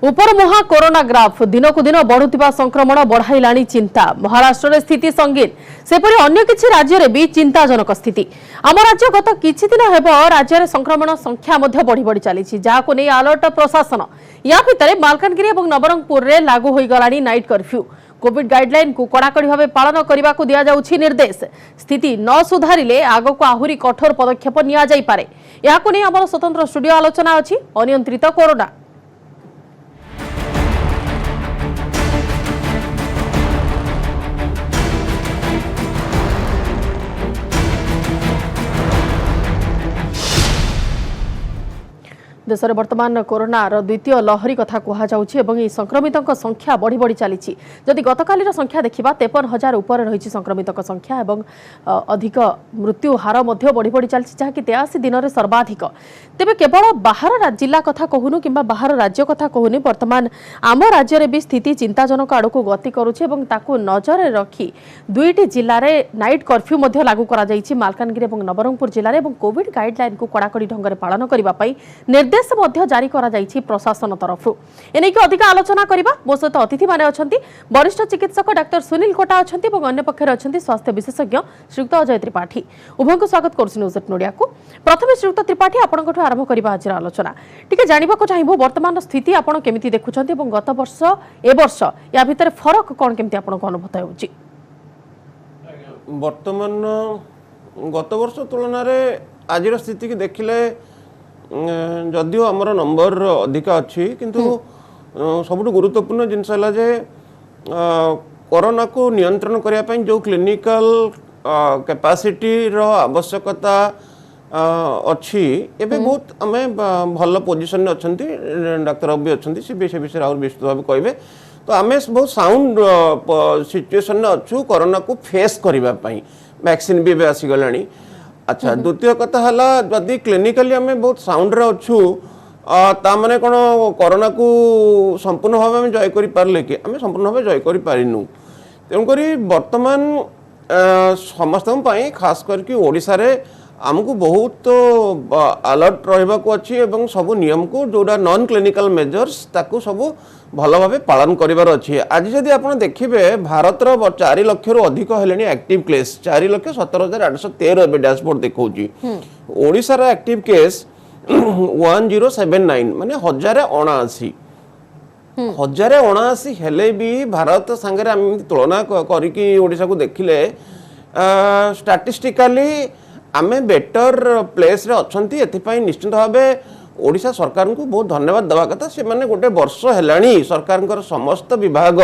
उपरमुहा corona graph दिनकु दिन बढ़ुवा संक्रमण बढ़ाइलाणी चिंता। महाराष्ट्र स्थिति संगीन सेपरि अन्य किछि राज्य रे भी चिंताजनक स्थिति। आम राज्य गत किछि दिन हेब राज्य रे संक्रमण संख्या मध्ये बढ़ी बढ़ी चली जाहाको नै अलर्ट प्रशासन। या भितरे मालकानगिरी और नवरंगपुर रे लागू होई गलाणी नाइट कर्फ्यू। कोविड गाइडलाइन को कड़ाकड़ी भाव पालन करने को दिया जाउछि निर्देश। स्थिति न सुधारिले आगको आहुरी कठोर पदक्षेप निया जाई पारे। याको नै हमर स्वतंत्र स्टूडियो आलोचना अछि अनियंत्रित कोरोना। देश में वर्तमान कोरोनार द्वितीय लहरी कथा कहुच्छी संक्रमित संख्या बढ़ी बढ़ी चली। जदि गतकाली संख्या देखा 53,000 उपर रही संक्रमित संख्या और अधिक मृत्यु हार बढ़ी बढ़ी चली जहाँकि 83 दिन में सर्वाधिक। तेबे केवल बाहर जिला कथा कहूनु कि बाहर राज्य कथा कहूनी वर्तमान आम राज्य में भी स्थिति चिंताजनक आड़ को गति करुच्छे नजर रखी 2टी जिले में नाइट कर्फ्यू लागू कर मालकानगिरी और नवरंगपुर जिले में कोविड गाइडलाइन को कड़ाकड़ी ढंग से पालन करने निर्देश जारी करा जायछि प्रशासन तरफ। एने की अधिक आलोचना करबा मो सहित अतिथि माने अछंती वरिष्ठ चिकित्सक डाक्टर सुनील कोटा अछंती और अन्य पक्षर अछंती स्वास्थ्य विशेषज्ञ श्रीयुक्त अजय त्रिपाठी। उभय को स्वागत करछि न्यूज एट नोडिया को। प्रथमे श्रीयुक्त त्रिपाठी आपनकठु आरंभ करबा आज आलोचना। टिके जानिबा को चाहिबो वर्तमान स्थिति आपण केमिति देखुछंती और गत वर्ष ए वर्ष या भितर फरक कोन केमिति आपण को अनुभूत होउछि? वर्तमान गत वर्ष तुलना रे आजिर स्थिति की देखिले जदियो आमर नंबर अधिक अच्छी किंतु सबुठ गुरुत्वपूर्ण जिनस है जे कोरोना को नियंत्रण करने जो क्लिनिकल कैपेसिटी रो आवश्यकता अच्छी एबे बहुत आमे भल पोजिशन अच्छी डाक्तर भी अच्छी सी विषय और विस्तृत भाव कहे तो आमे बहुत साउंड सिचुएशन अच्छु कोरोना को फेस करने वैक्सीन भी आसीगला। अच्छा द्वितीय कथा हला जदि क्लिनिकली आम बहुत साउंड रे अच्छु ताने कौन कोरोना को संपूर्ण भाव में जय कर पारे कि आम संपूर्ण भाव जय कर पारिनु। तेणुक बर्तमान समस्त खास करके ओडिशा रे आमको बहुत अलर्ट रहा अच्छी एवं सब नियम को जोड़ा नॉन क्लिनिकल मेजर्स ताकू सब भल भाव पालन करार अच्छी। आज जदि आप देखिए भारत 4 लाख रु अधिक है एक्टिव केस 4,17,813 डैशबोर्ड देखा। ओडिशा रा एक्टिव केस 1079 माने 1079 1079 हेले भी भारत संगे आम तुलना करके ओडिशा को देखिले स्टैटिस्टिकली आमे बेटर प्लेस रे अछंती। एथिपाई निश्चित भाव ओडिशा सरकार को बहुत धन्यवाद देवा कथा। से माने गोटे वर्ष हेलाणी सरकार समस्त विभाग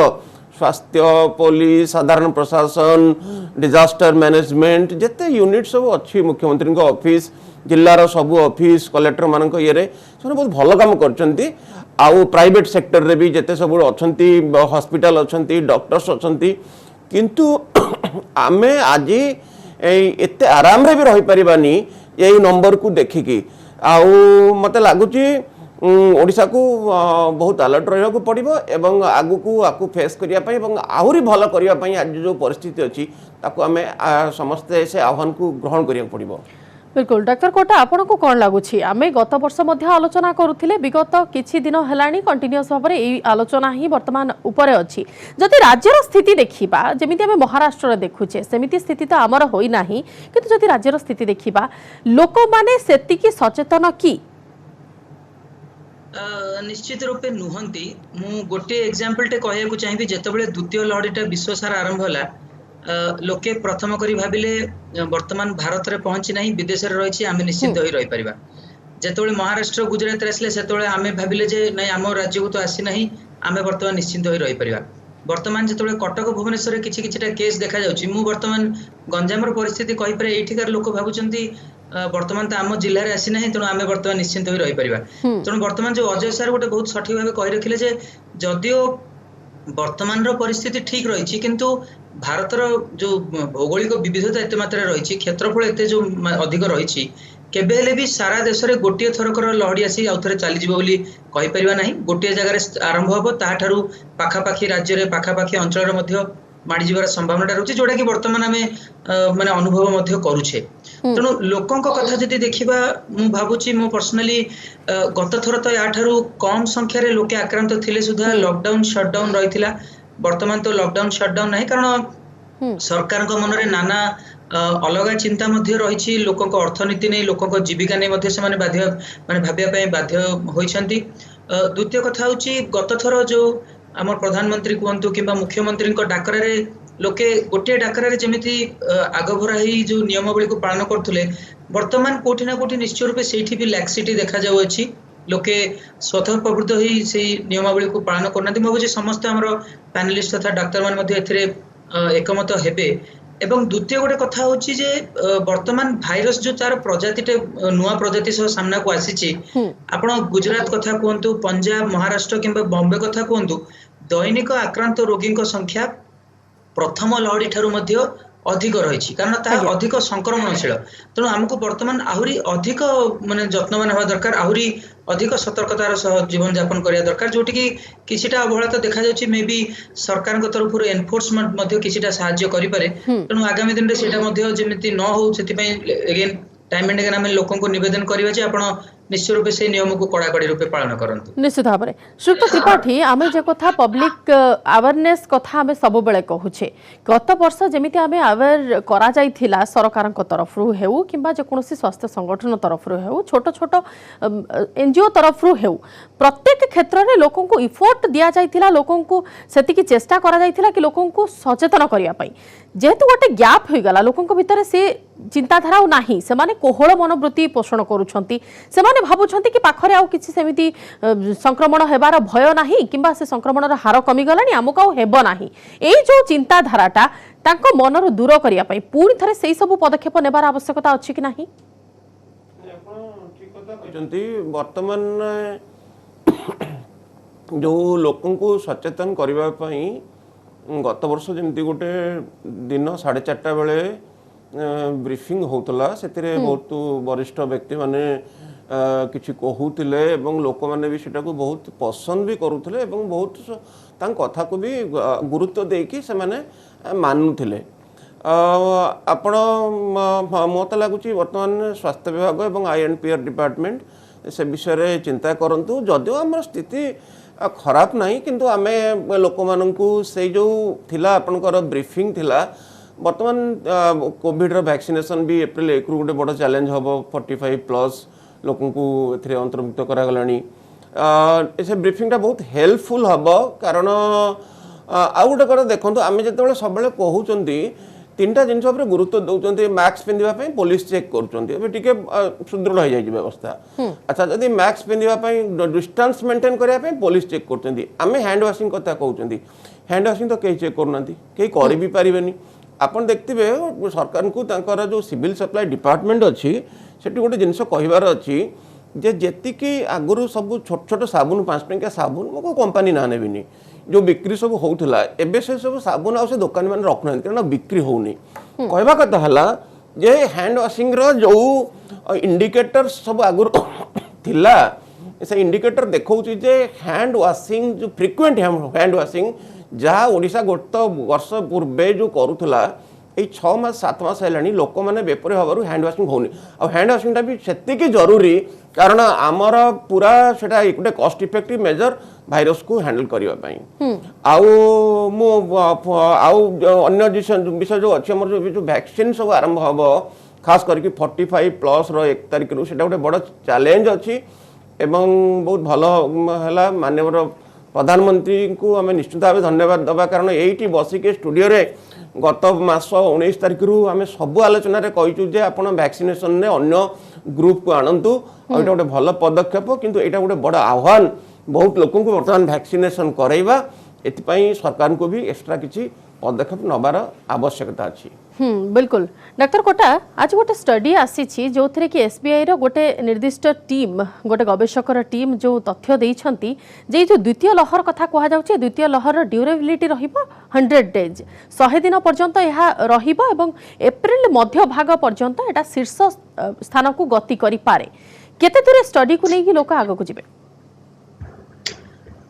स्वास्थ्य पुलिस साधारण प्रशासन डिजास्टर मैनेजमेंट जिते यूनिट सब अच्छी मुख्यमंत्री ऑफिस जिलार सब ऑफिस कलेक्टर मान ये बहुत भल काम करछंती। आउ प्राइवेट सेक्टर रे भी जिते सब अच्छी हॉस्पिटल अच्छी डॉक्टर्स अच्छी किंतु आमे आज एते आराम रे भी रही परिबानी यही नंबर को देखिकी। आउ मते लागुची ओडिशा को बहुत अलर्ट रहा को पड़िबो एवं आगु को आकु फेस करिया पई एवं आहुरी भल करिया पई आज जो परिस्थिति अछि ताको हमें समस्त से आह्वान को ग्रहण करिया पड़िबो। बिल्कुल डाक्टर कोटा आपन को कौन लगुच आम गत वर्ष आलोचना करुले विगत किछि दिन है कंटिन्यूअस भाव में आलोचना ही वर्तमान उपरे अच्छी। जदि राज्यर स्थिति देखा जमी आम महाराष्ट्र देखुचे सेमिति स्थिति तो आमर होना किंतु जदि राज्यर स्थिति देखा लोक माने सेतिकी सचेतन कि निश्चित रूपे नुहंती। मु गोटे एग्जांपल टे कहया चाहिए जितेबाला द्वितीय लहरीटा विश्व सारा आरंभ होला लोके प्रथम करी भाविले वर्तमान भारत रे पहुंची नहीं विदेश रे रही आम निश्चित होई रही परिबा। जेतोले महाराष्ट्र गुजरात रे आसले सेतोले आमे भाविले जे नहीं आम राज्य को तो आसी नहीं आमे वर्तमान निश्चित होई रही परिबा। वर्तमान जेतोले कटक भुवनेश्वर रे किछि किछिटा केस देखा जाउची मु वर्तमान गंजाम रो परिस्थिति कहि परे एठिकार लोक भाबुचंती वर्तमान तो आम जिले में आसी ना तेणु आम वर्तमान निश्चिंत रही पारिबा। तेणु वर्तमान जो अजय सार गोटे बहुत सठिक भाव कही रखिले जे जदियो वर्तमान रो परिस्थिति ठीक रही किंतु भारतर जो भौगोलिक विविधता एत मात्रा रही क्षेत्रफल एत जो अधिक रही केबे हेले भी सारा देश में गोटे थरकर लहड़ी आसी आउ थे चलीज कही परिबा नहीं। गोटे जगह आरंभ हम ताठारू पाखापाखी राज्य में पाखापाखी अंचल माड़ी जबार संभावना रही जोटा कि वर्तमान आम माने अनुभव करुचे। तेणु लोकों कथा जदि देखिबा मु भाबुची मो पर्सनली गत थर तो या ठारू कम संख्या रे लोके आक्रांत थिले सुधा लॉकडाउन शटडाउन रहिथिला वर्तमान तो लॉकडाउन शटडाउन नहीं कारण सरकार को मनरे नाना अलगा चिंता मध्य रही लोक अर्थनीति नहीं लोक जीविका नहीं मध्य से बाध्य माने भाबिया बाध्य होइछंती। द्वितीय कथा होची गत थर जो आम प्रधानमंत्री कहतु कि मुख्यमंत्री डाकरा लोके गोटे डाकरा जमी आगभरा ही जो नियमावली को पालन करते वर्तमान कोठी ना कोठी निश्चय रूपे से भी लैक्सिटी देखा जाउछि लोके स्वतः प्रवृत्त ही से नियमावली को पालन करना भावुँ समस्त आम पैनलिस्ट तथा डाक्तर मान एकमत हेबे। एवं द्वितीय गोटे कथा होची जे वर्तमान भाइरस जो तार प्रजाति नुआ प्रजाति सह सामना को आसी आपण गुजरात कथा कहतु पंजाब महाराष्ट्र किंबा बॉम्बे कथा कहतु दैनिक आक्रांत रोगी संख्या प्रथम लहरी ठारू मध्य अधिक रही कारण ताहा अधिक संक्रमणशील तेणु आमको वर्तमान आहरी अधिक माने जत्नवान हवा दरकार आहरी अधिक सतर्कतार सह जीवन यापन करिया दरकार जोटी कि किछिटा अवहेला तो देखा जाउछि मे बी सरकार तरफ एनफोर्समेंट मध्य किछिटा सहाय्य करि पारे तेणु आगामी दिन रे सेटा मध्य जेमिति न हो सेति पई अगेन टाइम एंड अगेन आम लोकों को निवेदन करिवा जे आपण निश्चित रूपे से नियम को कड़ाकड़ी रूपे पालन करंतु। निश्चित भाव में श्रीयुक्त त्रिपाठी आम जो कथा पब्लिक अवेयरनेस कथा आम सब बेले कहूचे गत वर्ष जमी आम अवेयर करा जाइथिला सरकार तरफ हेउ किंबा जेकोसी स्वास्थ्य संगठन तरफ हेउ छोट छोट एनजीओ तरफ हेउ प्रत्येक क्षेत्र में लोकों को इफोर्ट दिया जाइथिला लोकों को सेतिकी चेष्टा करा जाइथिला कि लोकों को सचेतन करिया पई जेहेतु गोटे गैप हो गला लोकों भितर से चिंताधारा नाही से माने कोहल मनोवृत्ति पोषण करूछंती से माने भाबुछंती कि पाखरे आउ किछि सेमिति संक्रमण हेबार भय नाही किंबा से संक्रमणर हार कमी गलानी आमुक आउ हेबो नाही एई जो चिंताधाराटा तांको मनरु दूर करिया पई पूरी थरे सेई सब पदक्षेप नेबार आवश्यकता अछि कि नाही। ठीक कथा कहचंती वर्तमान जो लोकों को सचेतन करबा पई गत वर्ष जमती गोटे दिन 4:30 बेले ब्रीफिंग होतला सेतिरे बहुत वरिष्ठ व्यक्ति माने किछि कहूतिले एवं लोक माने भी सेटा को बहुत पसंद भी करूथिले एवं बहुत तां कथा को भी गुरुत्व देकी से माने मानुथिले। आपण मत लागुची वर्तमान स्वास्थ्य विभाग एवं आईएनपीआर डिपार्टमेंट से विषय रे चिंता करंतु जदियो हमर स्थिति खराब नहीं किंतु आमे लोक माननकु से जो थिला आपनकर ब्रीफिंग थिला वर्तमान कोविड रो वैक्सीनेशन भी एप्रिल 1 रु गोटे बड़ चैलेंज हम 45+ लोकों को एथिरे अंतर्भुक्त करा गलानी से ब्रीफिंगटा बहुत हेल्पफुल हम कारण आ गोटे कथा देखो आम जो सब कहते 3टा जिन गुरुत्व दौरान मास्क पिंधापी पुलिस चेक करें सुदृढ़ हो जाए व्यवस्था। अच्छा जदि मास्क पिंधापी डिस्टेंस मेंटेन करने पुलिस चेक कर आम हैंड वाशिंग कथा कहते हैंड वाशिंग तो कहीं चेक करना कहीं कर भी पारे आपन देखते सरकार को तांकर जो सिविल सप्लाई डिपार्टमेंट अच्छी से गोटे जिनस कहबार अच्छी जे जेतिकी आगुरी सब छोट छोट साबुन 5 टंकिया साबुन मो कंपनी ना नेबिनी जो बिक्री सब होउथला एबे से सब साबुन आ से दुकान मान रखना कारण बिक्री होउनी कहबा कथा हला जे हैंड वाशिंग रो जो इंडिकेटर सब आगुरी थिला से इंडिकेटर देखौची जे हैंड वाशिंग जो फ्रिक्वेंट हैंड वाशिंग जहाँ ओडिशा गोटे वर्ष पूर्वे जो करूला ये 6 मास 7 मास है लोक मैंने बेपरी हबार हैंड वाशिंग होनी और हैंड वाशिंगटा भी सेतिकी जरूरी कारण आमर पूरा सेटा गोटे कॉस्ट इफेक्टिव मेजर भाइरस को हैंडल करने अन्य विषय जो अच्छे जो वैक्सीन सब आरंभ हम खास करके 45+ रो 1 तारिख रु सेटा गोटे बड़ चैलेंज अच्छी एवं बहुत भल है माननीय प्रधानमंत्री को आम निश्चित भाव धन्यवाद दबा कारण ये बसिक स्टूडियो रे गत मास 19 तारिख रु आम सब आलोचन कहीचु जे आप वैक्सीनेशन ने अन्य ग्रुप को आणतु और गोटे भल पदक्षेप किंतु यहाँ गोटे बड़ आह्वान बहुत लोक बर्तमान वैक्सीनेशन करवा एपाई सरकार को भी एक्स्ट्रा किसी पदक्षेप नबार आवश्यकता अच्छी। बिल्कुल डॉक्टर कोटा आज गोटे स्टडी आसी जो थे कि एसबीआई रो गोटे निर्दिष्ट टीम गोटे गवेषकर टीम जो तथ्य देइछंती जे जो द्वितीय लहर कथा कहा जाउचे द्वितीय लहर ड्यूरेबिलिटी रहिबो 100 डेज 100 दिन पर्यंत यह रहिबो एवं एप्रिल मध्य भाग पर्यंत एटा शीर्ष स्थान को गति करि पारे केते दूर स्टडी को लेकी लोक आगो को जिबे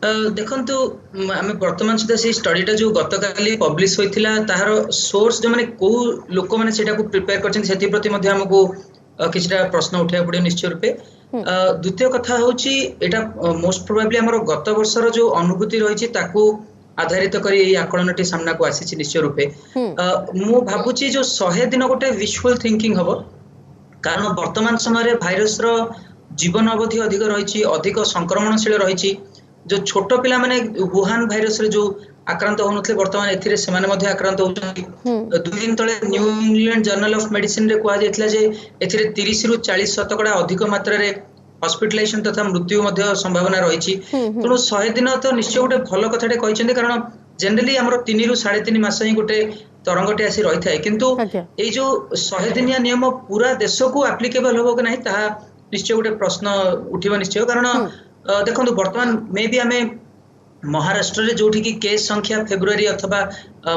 ଦେଖନ୍ତୁ ଆମେ ବର୍ତ୍ତମାନ ସୁଦ୍ଧା ସେଇ ଷ୍ଟଡିଟା ଯୋଉ ଗତକାଲି ପବ୍ଲିଶ ହୋଇଥିଲା ତାହାର ସୋର୍ସ ଯୋଉମାନେ କୋଉ ଲୋକମାନେ ସେଇଟାକୁ ପ୍ରିପେୟାର କରିଛନ୍ତି ସେଥିପ୍ରତି ମଧ୍ୟ ଆମକୁ କିଛିଟା ପ୍ରଶ୍ନ ଉଠେଇବାକୁ ପଡିବ ନିଶ୍ଚୟ ରୂପେ। ଦ୍ୱିତୀୟ କଥା ହଉଛି ଏଇଟା ମୋଷ୍ଟ ପ୍ରୋବାବଲି ଆମର ଗତ ବର୍ଷର ଯୋଉ ଅନୁଭୂତି ରହିଛି ତାକୁ ଆଧାରିତ କରି ଏଇ ଆକଳନଟି ସାମ୍ନାକୁ ଆସିଛି ନିଶ୍ଚୟ ରୂପେ। ମୁଁ ଭାବୁଛି ଯୋଉ 100 ଦିନ ଗୋଟେ ୱିଶଫୁଲ ଥିଙ୍କିଂ ହବ, କାରଣ ବର୍ତ୍ତମାନ ସମୟରେ ଭାଇରସର ଜୀବନ ଅବଧି ଅଧିକ ରହିଛି, ଅଧିକ ସଂକ୍ରମଣଶୀଳ ରହିଛି। ଯୋଉ ଛୋଟ ପିଲାମାନେ wuhan ଭାଇରସରେ ଯୋଉ ଆକ୍ରାନ୍ତ ହଉନଥିଲେ ବର୍ତ୍ତମାନ ଏଥିରେ ସେମାନେ ମଧ୍ୟ ଆକ୍ରାନ୍ତ ହଉଛନ୍ତି। 2 ଦିନ ତଳେ new England journal of medicine ରେ କୁହାଯାଇଥିଲା ଯେ ଏଥିରେ 30 ରୁ 40% ଅଧିକ ମାତ୍ରାରେ ହସ୍ପିଟାଲାଇଜେସନ ତଥା ମୃତ୍ୟୁ ମଧ୍ୟ ସମ୍ଭାବନା ରହିଛି। ତେଣୁ 100 ଦିନ ତ ନିଶ୍ଚୟ ଗୋଟେ ଭଲ କଥାଟେ କହିଛନ୍ତି, କାରଣ ଜେନେରାଲି ଆମର 3 ରୁ 3.5 ମାସ ହିଁ ଗୋଟେ ତରଙ୍ଗଟେ ଆସି ରହିଥାଏ, କିନ୍ତୁ ଏଇ ଯୋଉ 100 ଦିନିଆ ନିୟମ ପୁରା ଦେଶକୁ ଆପ୍ଲିକେବଲ ହବ କି ନାହିଁ ତାହା ନିଶ୍ଚୟ ଗୋଟେ ପ୍ରଶ୍ନ ଉଠିବ ନିଶ୍ଚୟ। କାରଣ ଦେଖନ୍ତୁ ବର୍ତ୍ତମାନ ମେ ବି ଆମେ ମହାରାଷ୍ଟ୍ରରେ ଯୋଉଠି କି କେସ୍ ସଂଖ୍ୟା ଫେବୃଆରୀ ଅଥବା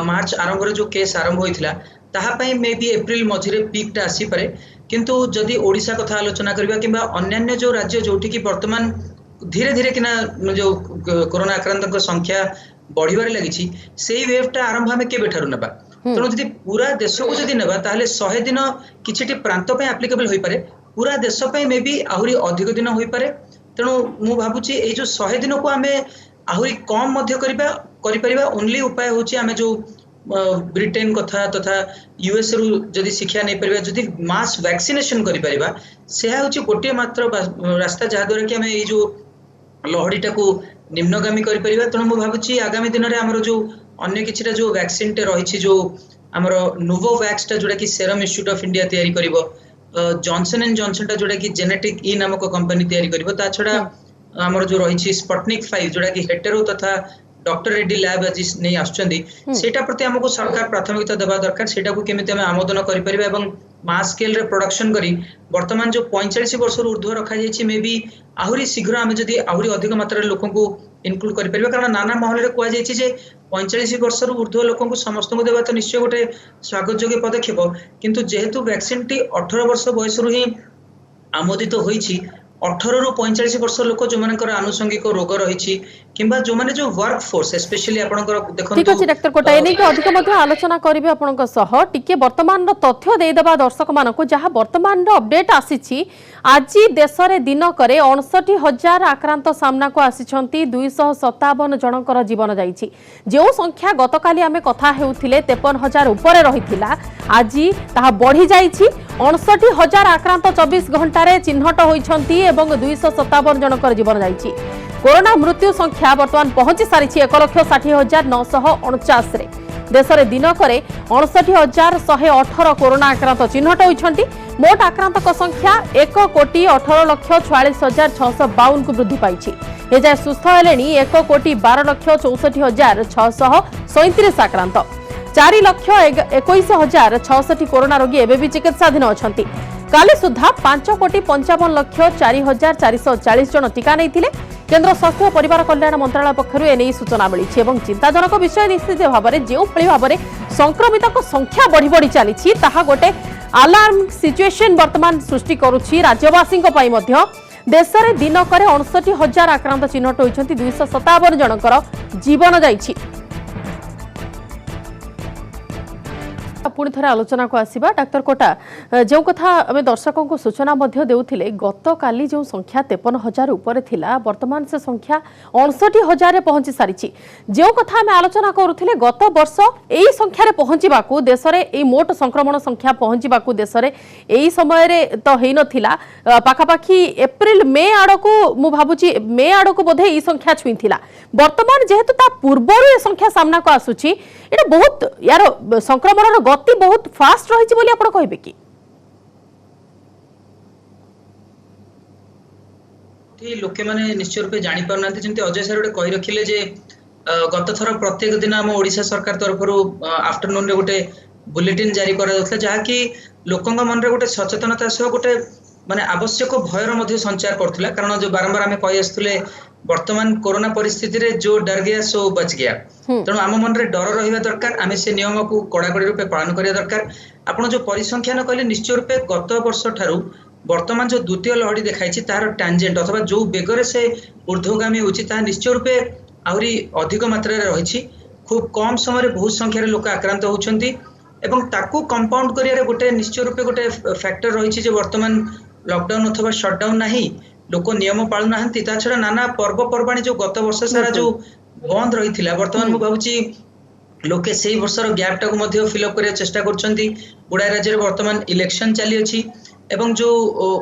ମାର୍ଚ୍ଚ ଆରମ୍ଭରେ ଯୋଉ କେସ୍ ଆରମ୍ଭ ହୋଇଥିଲା ତାହା ପାଇଁ ମେ ବି ଏପ୍ରିଲ ମଝିରେ ପିକ୍ ଟା ଆସିପାରେ, କିନ୍ତୁ ଯଦି ଓଡିଶା କଥା ଆଲୋଚନା କରିବା କିମ୍ବା ଅନ୍ୟାନ୍ୟ ଯୋଉ ରାଜ୍ୟ ଯୋଉଠି କି ବର୍ତ୍ତମାନ ଧୀରେ ଧୀରେ କିନା ଯୋଉ କରୋନା ଆକ୍ରାନ୍ତଙ୍କ ସଂଖ୍ୟା ବଢିବାରେ ଲାଗିଛି ସେଇ ୱେଭ୍ ଟା ଆରମ୍ଭ ଆମେ କେବେଠାରୁ ନେବା। ତେଣୁ ଯଦି ପୁରା ଦେଶକୁ ଯଦି ନେବା ତାହେଲେ 100 ଦିନ କିଛିଟି ପ୍ରାନ୍ତ ପାଇଁ ଆପ୍ଲିକେବଲ ହୋଇପାରେ, ପୁରା ଦେଶ ପାଇଁ ମେ ବି ଆହୁରି ଅଧିକ ଦିନ ହୋଇପାରେ। ତେଣୁ ମୁଁ ଭାବୁଛି ଏଇ ଯୋଉ 100 ଦିନକୁ ଆମେ ଆହୁରି କମ ମଧ୍ୟ କରିପାରିବା। ଓନ୍ଲି ଉପାୟ ହଉଛି ଆମେ ଯୋଉ ବ୍ରିଟେନ କଥା ତଥା ୟୁଏସ୍ ରୁ ଯଦି ଶିକ୍ଷା ନେଇପାରିବା, ଯଦି ମାସ୍ ଭ୍ୟାକ୍ସିନେସନ କରିପାରିବା, ସେହା ହଉଛି ଗୋଟିଏ ମାତ୍ର ରାସ୍ତା ଯାହା ଦ୍ୱାରା କି ଆମେ ଏଇ ଯୋଉ ଲହଡିଟାକୁ ନିମ୍ନଗାମୀ କରିପାରିବା। ତେଣୁ ମୁଁ ଭାବୁଛି ଆଗାମୀ ଦିନରେ ଆମର ଯୋଉ ଅନ୍ୟ କିଛିଟା ଯୋଉ ଭ୍ୟାକ୍ସିନ ଟେ ରହିଛି, ଯୋଉ ଆମର ନୋଭୋଭ୍ୟାକ୍ସ ଟା ଯୋଉଟା କି ସେରମ ଇନଷ୍ଟିଚ୍ୟୁଟ ଅଫ ଇଣ୍ଡିଆ ତିଆରି କରିବ, ଜନସନ ଏଣ୍ଡ ଜନସନ ଟା ଯୋଉଟା କି ଜେନେଟିକ ଇ ନାମକ କମ୍ପାନୀ ତିଆରି କରିବ, ତା ଛଡା ଆମର ଯୋଉ ରହିଛି ସ୍ପଟନିକ 5 ଯୋଉଟା କି ହେଟେରୋ ତଥା ଡକ୍ଟର ରେଡ୍ଡି ଲ୍ୟାବ ଆଜି ନେଇ ଆସୁଛନ୍ତି, ସେଇଟା ପ୍ରତି ଆମକୁ ସରକାର ପ୍ରାଥମିକତା ଦେବା ଦରକାର। ସେଇଟାକୁ କେମିତି ଆମେ ଆମୋଦନ କରିପାରିବା ଏବଂ ମାସ୍ ସ୍କେଲ ରେ ପ୍ରଡକ୍ସନ କରି ବର୍ତ୍ତମାନ ଯୋଉ 45 ବର୍ଷରୁ ଉର୍ଦ୍ଧ୍ୱ ରଖାଯାଇଛି ମେ ବି ଆହୁରି ଶୀଘ୍ର ଆମେ ଯଦି ଆହୁରି ଅଧିକ ମାତ୍ରାରେ ଲୋକଙ୍କୁ ଇନକ୍ଲୁଡ କରିପାରିବା, କାରଣ ନାନା ମହଲରେ କୁହାଯାଇଛି ଯେ 45 ବର୍ଷରୁ ଉର୍ଦ୍ଧ୍ୱ ଲୋକଙ୍କୁ ସମସ୍ତଙ୍କୁ ଦେବା ତ ନିଶ୍ଚୟ ଗୋଟେ ସ୍ୱାଗତ ଯୋଗ୍ୟ ପଦକ୍ଷେପ, କିନ୍ତୁ ଯେହେତୁ ଭ୍ୟାକ୍ସିନଟି 18 ବର୍ଷ ବୟସରୁ ହିଁ ଆମୋଦିତ ହୋଇଛି, 18 ରୁ 45 ବର୍ଷ ଲୋକ ଯୋଉମାନଙ୍କର ଆନୁଷଙ୍ଗିକ ରୋଗ ରହିଛି କିମ୍ବା ଯୋଉମାନେ ଯୋଉ ୱାର୍କ ଫୋର୍ସ ସ୍ପେଶାଲି ଆପଣଙ୍କର ଦେଖନ୍ତୁ। ঠিক আছে ডাক্তার কোটা এনে অধিক মধ্যে আলোচনা করবে আপনার সহ টিকে বর্তমান তথ্য দেইদেবা দর্শক মানুষ যাহা বর্তমান অপডেট আসিছি। আজি দেশের দিনকরে 59,000 আক্রান্ত সামনাকু আসিছন্তি, 257 জনকর জীবন যাইছি। যে সংখ্যা গতকালি আমি কথা হেউথিলে 53,000 উপরে রহিছিলা, আজি তাহা বড়ি যাইছি। 59,000 আক্রান্ত 24 ঘণ্টারে চিহ্নট হইছন্তি এবং 257 জনকর জীবন যাইছি। कोरोना मृत्यु संख्या बर्तमान पहुंची सारी 1,60,949 रे। देश में दिनकरे 59,118 कोरोना आक्रांत चिन्हट होइछंती। मोट आक्रांतक संख्या 1,18,46,652 को वृद्धि पाइछि। एजाय सुस्थ हेलेनी 1,12,64,637 आक्रांत। 4,21,066 कोरोना रोगी एबे भी चिकित्साधीन अछंती। काली सुधा 5,55,04,440 जन टीका नहीं। केंद्र स्वास्थ्य और परिवार कल्याण मंत्रालय पक्षर एने सूचना मिली और चिंताजनक विषय निश्चित भाव में जो भाव में संक्रमित संख्या बढ़ी बढ़ी चली गोटे अलार्म सिचुएशन वर्तमान सृष्टि करुच्ची राज्यवासी देश में दिनक 59,000 आक्रांत चिन्हट होती, 257 जनकर जीवन जाइछि। पुणी थे आलोचना को आसवा डाक्तर कोटा जो कथा आम दर्शकों को सूचना देउथिले गत काली जो संख्या 53,000 ऊपर थिला वर्तमान से संख्या 59,000 पहुंची सारी। जो कथा आम आलोचना करुथिले गत वर्ष यही संख्यार पहुंचवाकू देश में यही मोट संक्रमण संख्या पहुंचवाकू देश में यही समय तो हो नथिला, पाखापाखि एप्रिल मे आड़कू मु भाबुची मे आड़कू बोधे यही संख्या छुई थिला। वर्तमान जेहेतु ता पूर्वर ये संख्या सामना को आसुची, एटा बहुत यार संक्रमण गति बहुत फास्ट रही बोली आपण कहबे कि लोके माने निश्चय रूपे जानि पारना जेंति अजय सर कहि रखिले जे गत थर प्रत्येक दिन हम ओडिशा सरकार तरफरु आफ्टरनून रे गोटे बुलेटिन जारी करा जाउथला, जहा कि लोकंग मन रे गोटे सचेतनता सह गोटे माने आवश्यक भयर मध्य संचार करथिला। कारण जो बारंबार आमे कहि आस्तुले वर्तमान कोरोना परिस्थिति रे जो डर गया सो बच गया। तेणु आम मन रे डर रहिबा दरकार, आमे से नियम को कड़ाकड़ी रूपे पालन करिया दरकार। आपण जो परिसंख्यान कहले निश्चय रूपे गत वर्ष ठारू ବର୍ତ୍ତମାନ जो द्वितीय लहरी देखाई तार टांजेंट अथवा जो बेगरे से ऊर्ध्वगामी होची ता निश्चय रूपे आहुरी अधिक मात्रा रही खूब कम समय बहुत संख्यार लोक आक्रांत होउछंती एवं ताकू कंपाउंड करियारे गोटे निश्चय रूपे गोटे फैक्टर रही जे वर्तमान लॉकडाउन अथवा शटडाउन नाही लोक नियम पाळु नाहंती ता छडा नाना पर्वपर्वाणी जो गत वर्ष सारा जो बंद रही वर्तमान मु भाबुची लोके से वर्षर गैप टाकू मध्य फिलअप करिया चेष्टा करछंती गुडाय राज्य वर्तमान इलेक्शन चली अछि एवं जो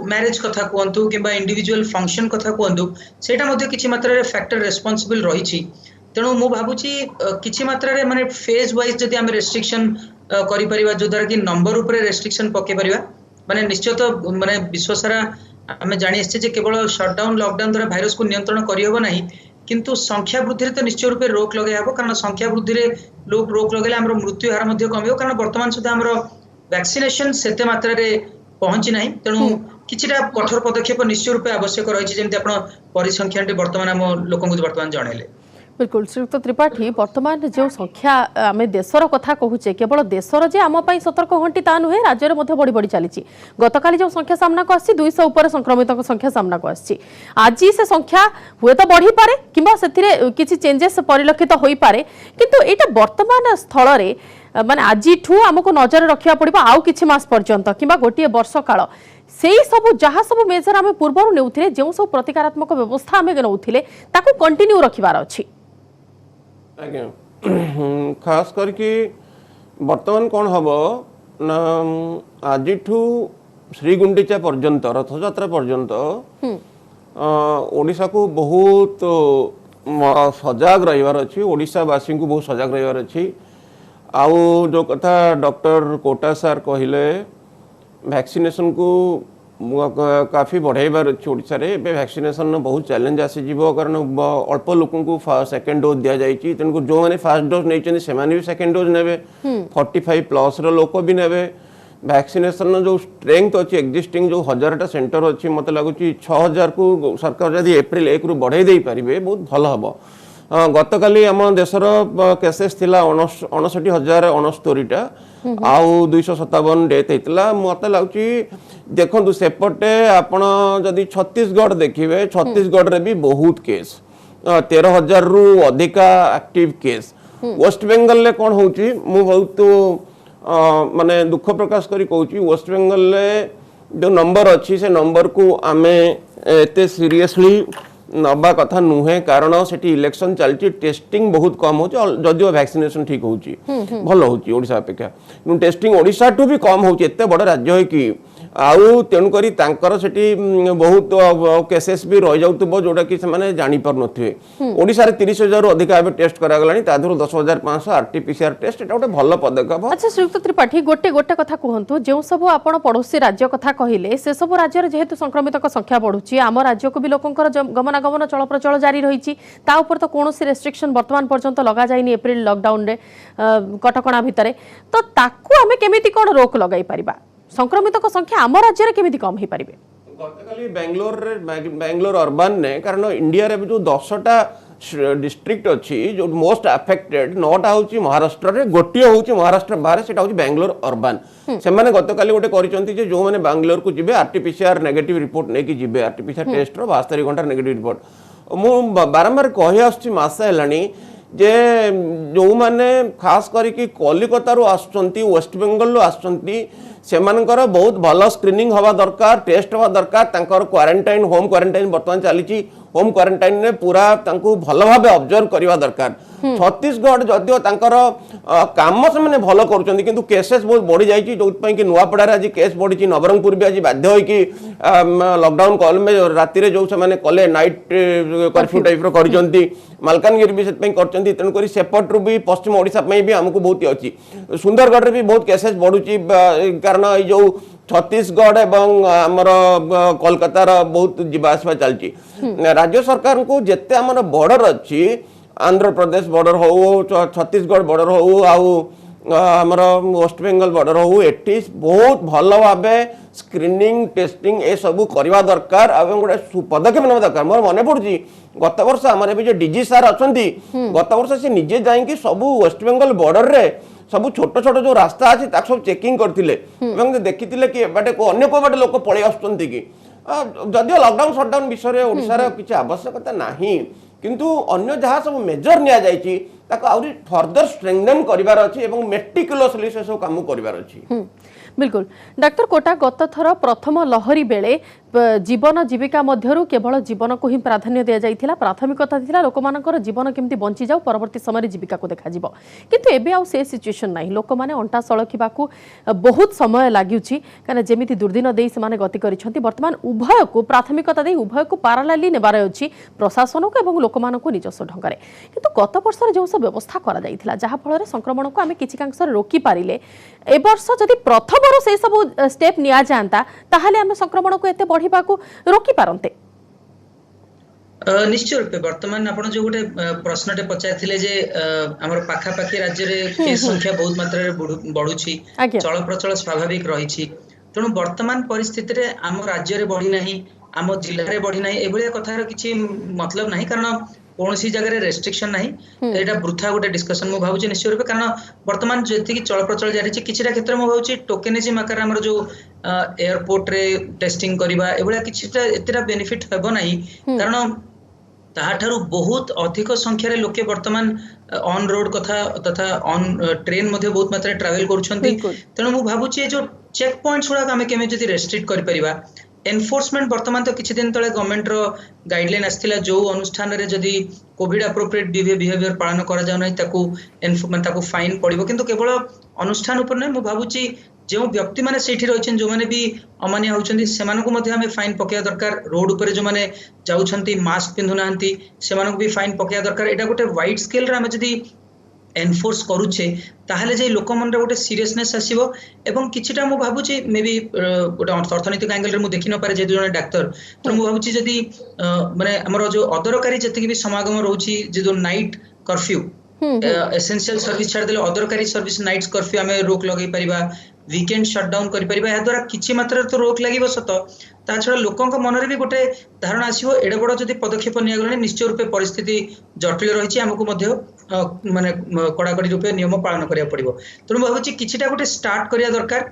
मैरिज कथा कहतु कि इंडिविजुअल फंक्शन कथा कहतु सेटा मध्य किछि मात्रा रे फैक्टर रेस्पोंसिबल रही तेणु मु भाबुची किछि मात्रा रे माने फेज वाइज जदि हम रेस्ट्रिक्शन करि परिबा जो द्वारा कि नंबर ऊपर रेस्ट्रिक्शन पके परिबा माने निश्चित माने विश्व सारा आमे जानि आछे जे केवल शटडाउन लॉकडाउन द्वारा भाइरस को नियंत्रण करि होबो नाही किंतु संख्या वृद्धि तो निश्चय रूपे रोक लगे हबो कारण संख्या वृद्धि रे लोक रोक लगेले हमर मृत्यु हार मध्य कमियो कारण वर्तमान सुधा हमर वैक्सीनेशन सेते मात्रा रे पहुंची नाही तेणु किछिटा कठोर पदक्षेप निश्चय रूपे आवश्यक रही जेमति आपण परिसंख्याटी वर्तमान हम लोकंकु वर्तमान जणैले बिल्कुल श्रीयुक्त त्रिपाठी वर्तमान जो संख्या आम देशर कथा कहूचे केवल देशर जे आम सतर्क घंटी ता नुहे राज्य में बढ़ी बढ़ी चली गतकाली जो संख्या सामना को आसी 200 उपर संक्रमित संख्या सामना को आसी आज से संख्या हुए तो बढ़ी पारे किंबा सेथिरे किछि चेंजेस परिलक्षित होई पारे किंतु एटा वर्तमान स्थल रे माने आजिठू आमको नजर रखिया पड़िबो आउ किछि मास पर्यंत किंबा गोटिए वर्ष काल सेई सब जहाँ सब मेजर आम पूर्व नेउथिले जो सब प्रतिकारात्मक व्यवस्था आम नौथिले ताकू कंटिन्यू रखिबार अछि आज्ञा खास करके वर्तमान कौन हम ना आज श्रीगुंडीचा पर्यंत रथयात्रा पर्यंत ओडिशा को बहुत सजाग रहिबार अछि ओडिशावासी को बहुत सजाग रहिबार अछि आउ जो कथा डॉक्टर कोटा सर कहले वैक्सीनेशन को काफी बढ़ाइबार अच्छे ओडिशा रे वैक्सीनेशन बहुत चैलेंज आसीज कारण अल्प लोक सेकेंड डोज दि जाइए तेणु जो मैंने फास्ट डोज नहीं भी सेकेंड डोज ने 45 प्लस लोक भी ने वैक्सीनेशन जो स्ट्रेंथ अच्छी एक्जिस्टिंग जो 1000टा सेंटर अच्छी मत लगुच 6000 को सरकार जब एप्रिल 1 रु बढ़ाई दे पारे बहुत भल हम गतकाली आम देशर केसेस थिला 59,069टा आउ 257 डेथ होता मत लगुच देखु सेपटे आपण जदि छत्तीसगढ़ देखिए छत्तीसगढ़ रे भी बहुत केस 13,000 रु अधिका एक्टिव केस वेस्ट बेंगल ले कौन होची मु बहुत माने दुख प्रकाश करी कहूची वेस्ट बेंगल ले जो नंबर अच्छी से नंबर को आमे एते सीरियसली नबा कथा नुहे कारण सेठी इलेक्शन चलती टेस्टिंग बहुत कम हो जदिव वैक्सीनेशन ठीक होची भल होची ओडिशा अपेक्षा टेस्टिंग ओडिशा टू भी कम होची एते बड़ राज्य है कि आउ तेणुकरी तांकर सेठी बहुत केसेस भी रह जाउतबो जोटा कि माने जानि पर नथिवे ओडिशा रे 30,000 अधिक आबे टेस्ट करा गलानी ता धरो 10,500 आरटीपीसीआर टेस्ट एटा गोटे भल पदक्षेप। अच्छा श्रीयुक्त त्रिपाठी गोटे कथा कहंतु जो सब आपण पड़ोसी राज्य कथा कहिले से सब राज्य रे जेहेतु संक्रमितक संख्या बढ़ुची आम राज्य को भी लोकंकर गमनागमन चल प्रचल जारी रही ता ऊपर तो कोनोसी रेस्ट्रिक्शन वर्तमान पर्यंत लगा जाइनी एप्रिल लॉकडाउन रे कटकणा भितरे तो ताकू आमे केमिति कोन रोक लगाई परिबा संक्रमितक संख्या आम राज्य रे केमिति कम हे परिबे गतकाली बेंगलोर अर्बन ने कारण इंडिया रे जो 10टा डिस्ट्रिक्ट अच्छी जो मोस्ट अफेक्टेड 9टा होची महाराष्ट्र रे गोटिए होची महाराष्ट्र बाहर सेटा होची बेंगलोर अर्बन से माने गतकाली गोटे करिसंती जे जो माने बेंगलोर को जिबे आरटीपीसीआर नेगेटिव रिपोर्ट नै कि जिबे आरटीपीसीआर टेस्ट रो 72 घंटा नेगेटिव रिपोर्ट मु बारंबार कहि आछी मासे हेलानी जे जो माने खास करिकि कलिकता रो आछंती वेस्ट बेंगल रो आछंती सेमानकर बहुत भल स्क्रीनिंग हवा दरकार टेस्ट हवा दरकार तांकर क्वारंटाइन होम क्वारंटाइन वर्तमान चली होम क्वारंटाइन ने पूरा तांको भल भाव ऑब्जर्व करवा दरकार छत्तीसगढ़ जदियो तांकर काम से माने भल करूछंती किंतु केसेस बहुत बढ़ी जाइछि जो पई कि नुआपड़ा रे आज केस बढ़ी नवरंगपुर भी आज बाध्य होई कि लॉकडाउन कॉल में राति रे जो से माने कले नाइट कर्फ्यू टाइप रो करिसंती मालकानगिरी भी सेत पई करचंती तेन करी सेपट रु भी पश्चिम ओडिशा पई भी हमको बहुत अछि सुंदरगढ़ रे भी बहुत केसेस बढ़ुची कारण ये जो छत्तीसगढ़ एवं आमर कोलकाता बहुत जीवासवा चलती राज्य सरकार को जिते आमर बॉर्डर अच्छी आंध्र प्रदेश बॉर्डर हो छत्तीसगढ़ बॉर्डर हो आउ आमर वेस्ट बेंगल बॉर्डर हो एटी बहुत भल भाव स्क्रीनिंग टेस्टिंग ए सब करवा दरकार गोटे पदक्षेप ना दरकार मोर मन पड़ी गत वर्ष आम जो डीजी सार अच्छा गत वर्ष से निजे जाइए सब वेस्ट बेंगल बॉर्डर रे सब छोट छोट जो रास्ता अच्छी सब चेकिंग करते देखी कि बाटे को अन्य को बाटे लोक पलि आसुंट कि जदिव लॉकडाउन सटडाउन विषय ओडिशार किसी आवश्यकता नहीं किंतु अन्य जहाँ सब मेजर निया जायछि ताको आउरी फर्दर स्ट्रेंथन करिवार अछि एवं मेटिकुलसली से सब काम करिवार अछि। बिल्कुल डॉक्टर कोटा गत थर प्रथम लहरी बेले जीवन जीविका मध्यरु केवल जीवन को ही प्राधान्य दिया जाइथिला प्राथमिकता थिला लोक मानकर जीवन केमती बंची जाऊ परवर्ती समय जीविका को देखा जिवो किंतु एबे आउ से सिचुएशन नाही लोक माने अंटा सळखिबा को बहुत समय लागुछि कारण जेमिति दुर्दिन देई से माने गति करिसंती वर्तमान उभय को प्राथमिकता देई उभय को पारालाली नेबार अछि प्रशासन को एवं लोक मानको निजस्व ढंगरे किंतु गत वर्ष जो सब व्यवस्था करा जाइथिला जहा फल संक्रमण को आमे किछि कांश रोकी पारिले ए वर्ष जदि प्रथमरो से सब स्टेप निया जानता ताहाले आमे संक्रमण को एते बढ़िबा को रोकी पारंते। निश्चय रूपे वर्तमान आपण जो गोटे प्रश्नटे पचारथिले जे हमर पाखा पाखी राज्य रे केस संख्या बहुत मात्रा रे बढ़ुछि चल प्रचल स्वाभाविक रहिछि तेणु वर्तमान परिस्थिति रे आम राज्य रे बढ़ी नाही आम जिल्ला रे बढ़ी नाही एभलिया कथार किछि मतलब नाही कारण कौनसी जगह रेस्ट्रिक्शन नहीं एटा वृथा गोटे डिस्कशन मु भाबुची निश्चय रूपे कारण वर्तमान जेति की चल प्रचल जारी छि किछिटा क्षेत्र मु भाबुची टोकेनिज्म आकार हमर जो एयरपोर्ट रे टेस्टिंग करबा एभलिया किछिटा एतेरा बेनिफिट हेबो नाही कारण ताहाठारु बहुत अधिक संख्यार लोके वर्तमान ऑन रोड कथा तथा ऑन ट्रेन मध्ये बहुत मात्रा ट्रैवल करूछंती तेणु मु भाबुची जो चेक पॉइंट्स गुडा आमे केमे जदि रेस्ट्रिक्ट करि परिबा एनफोर्समेंट वर्तमान तो किछि दिन तळे गवर्नमेंट रो गाइडलाइन आस्थिला जो अनुष्ठान रे जदि कोविड एप्रोप्रिएट बिहेवियर पालन करा जाउ नै ताकू ताकू फाइन पड़िबो किंतु केवल अनुष्ठान ऊपर नै मु भाबुची जो व्यक्ति माने सेठी रहिछन जो माने भी अमान्य होउछन्ती सेमानकु मध्ये हमें फाइन पकेया दरकार रोड ऊपर जो माने जाउछन्ती मास्क पिंधु नाहंती सेमानकु भी फाइन पकेया दरकार एटा गोटे वाइड स्केल रे हमें जदि एनफोर्स करूछे ताहले जे लोक मन रे गोटे सीरियसनेस आसीबो एवं किछिटा मु भाबुची मे बी गोटे अर्थनैतिक एंगल रे मु देखि न पारे जे जने डाक्टर तो मु भाबुची जदी माने हमर जो अदरकारी जति भी समागम रहउची जे जो नाइट कर्फ्यू एसेंशियल सर्विस छाड़ देले अदरकारी सर्विस नाइट्स कर्फ्यू हमें रोक लगै परिबा वीकेंड शटडाउन करि परिबा या द्वारा किछि मात्रा तो रोक लागिबो सत ता छडा लोकंक मनरे भी गोटे धारणा आसीबो एडे बड जदी पदक्षेप निया गले निश्चय रूपे परिस्थिति जटिल रहिछि हमकु मध्ये माने कड़ाकड़ी रूपे नियम पालन करिया पड़िबो तेणु भाबुची किछिटा गोटे स्टार्ट करिया दरकार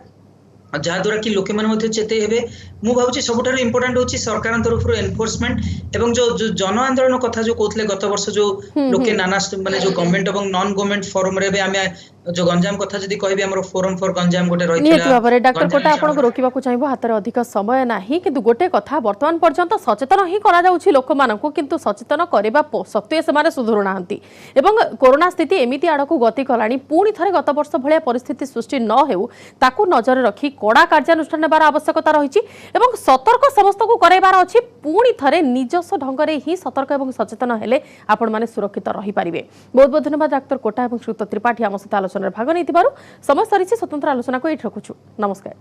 जहाँ द्वारा कि लोके माने चेते हेबे मु भाबुची सबुठारु इंपोर्टेंट होची सरकार तरफ एनफोर्समेंट एवं जो जन आंदोलन कथा जो कहतले गत वर्ष जो लोके नाना माने जो गवर्नमेंट एवं नॉन गवर्नमेंट फोरम रे बे आमे जो गंजाम कथा जदी कहबे हमर फोरम फॉर गंजाम गोटे रहितला नियत बाबरे डॉक्टर कोटा आपन को रोकिबा को चाहिबो हातर अधिक समय नाही किंतु गोटे कथा वर्तमान पर्यंत सचेतन ही करा जाउछि लोक मानकु किंतु सचेतन करबा सत्वे से माने सुधुर नाहंती एवं कोरोना स्थिति एमिति आडकु गति कलानी पुणी थरे गत वर्ष भलिया परिस्थिति सृष्टि न हेउ ताकु नजर रखी कड़ा कार्यानुष्ठान नेबार आवश्यकता रहिछि एवं सतर्क समस्त को करैबार अछि पुणी थरे निजस्व ढंगरे ही सतर्क एवं सचेतन हेले आपण माने सुरक्षित रहि परिबे। बहुत बहुत धन्यवाद डॉक्टर कोटा एवं श्रुत त्रिपाठी आम सहित आलोचना भाग नहीं समय सरी स्वतंत्र आलोचना को ये रखुछु। नमस्कार।